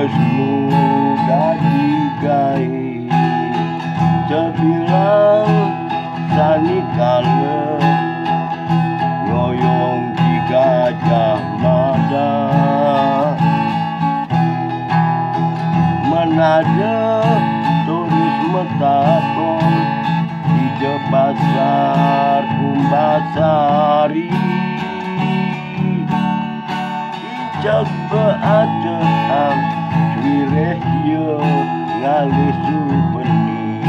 Wisnu dadi gawe cebilang sanikala ngoyong di Gajah Mada menada turis metakon di pasar Kumbasari ijak beadaan cuireh ye ngalih supeni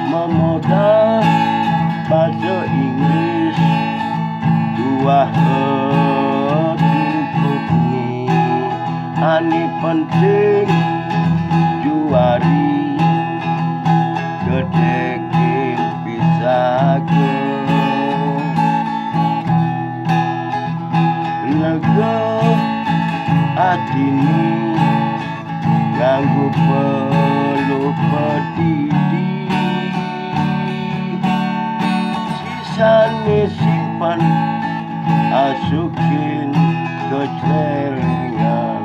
memodal bahasa Inggris dua cukup ni ani penting juari gede bisa ke lega atini nganggo peluk pedidi sisane simpan asukin ke celengan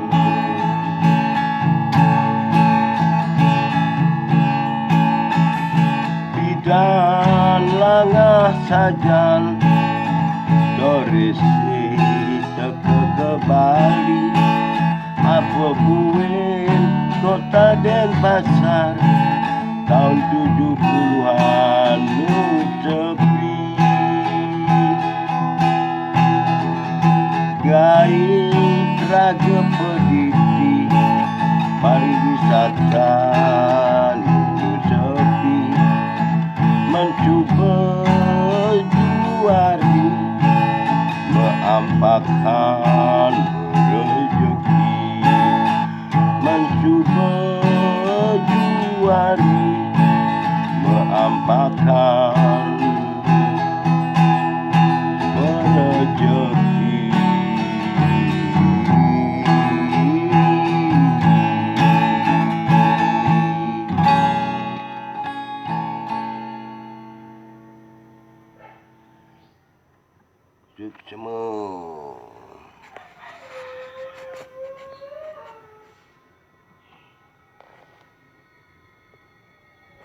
bidan langah sajan dorisi teke ke Bali apa buen kota Denpasar tahun 70-an sepi gaib raga pedidi pariwisata nu sepi mencoba juari meampakan rezeki mencoba juari meampakan rezeki semua